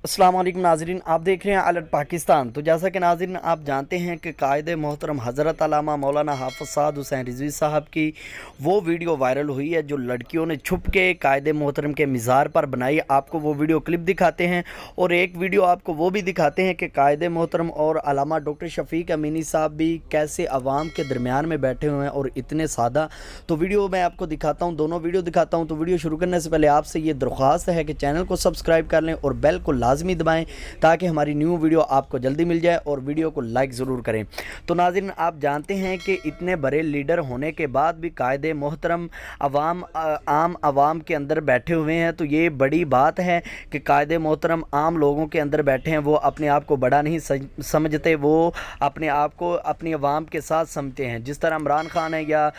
अस्सलाम वालेकुम नाज़रीन, आप देख रहे हैं अलर्ट पाकिस्तान। तो जैसा कि नाज़रीन आप जानते हैं कि कायदे मोहतरम हज़रत अल्लामा मौलाना हाफ़िज़ साद हुसैन रिज़वी साहब की वो वीडियो वायरल हुई है जो लड़कियों ने छुप के कायदे मोहतरम के मज़ार पर बनाई। आपको वो वीडियो क्लिप दिखाते हैं और एक वीडियो आपको वो भी दिखाते हैं कि कायदे मोहतरम और अल्लामा डॉक्टर शफ़ीक अमीनी साहब भी कैसे अवाम के दरमियान में बैठे हुए हैं और इतने सादा। तो वीडियो मैं आपको दिखाता हूँ, दोनों वीडियो दिखाता हूँ। तो वीडियो शुरू करने से पहले आपसे ये दरख्वास्त है कि चैनल को सब्सक्राइब कर लें और बेल को लाजमी दबाएं ताकि हमारी न्यू वीडियो आपको जल्दी मिल जाए और वीडियो को लाइक ज़रूर करें। तो नाज़रीन आप जानते हैं कि इतने बड़े लीडर होने के बाद भी कायदे मोहतरम आम आवाम के अंदर बैठे हुए हैं। तो ये बड़ी बात है कि कायदे मोहतरम आम लोगों के अंदर बैठे हैं। वो अपने आप को बड़ा नहीं समझते, वो अपने आप को अपनी आवाम के साथ समझते हैं। जिस तरह इमरान खान है या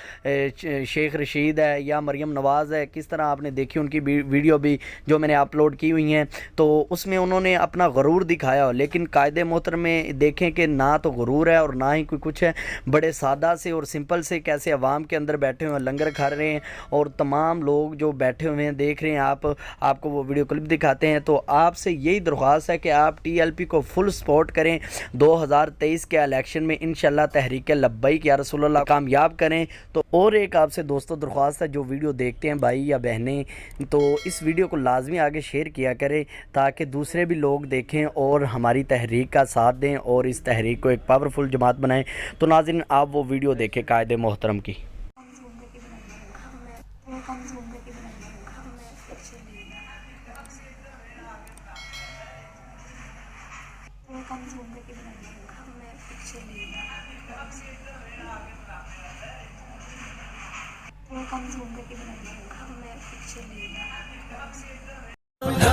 शेख रशीद है या मरियम नवाज़ है, किस तरह आपने देखी उनकी वीडियो भी जो मैंने अपलोड की हुई हैं, तो उसमें उन्होंने अपना गरूर दिखाया। लेकिन कायदे मोहतरम में देखें कि ना तो गरूर है और ना ही कोई कुछ है, बड़े सादा से और सिंपल से कैसे अवाम के अंदर बैठे हुए हैं, लंगर खा रहे हैं और तमाम लोग जो बैठे हुए हैं देख रहे हैं। आपको वो वीडियो क्लिप दिखाते हैं। तो आपसे यही दरख्वास्त है कि आप टीएलपी को फुल सपोर्ट करें। 2023 के इलेक्शन में इंशाल्लाह तहरीक लब्बैक या रसूलल्लाह कामयाब करें। तो और एक आपसे दोस्तों दरख्वास्त है, जो वीडियो देखते हैं भाई या बहनें, तो इस वीडियो को लाजमी आगे शेयर किया करें ताकि दूसरे भी लोग देखें और हमारी तहरीक का साथ दें और इस तहरीक को एक पावरफुल जमात बनाएं। तो नाज़रीन आप वो वीडियो देखें कायदे मोहतरम की।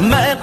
मैं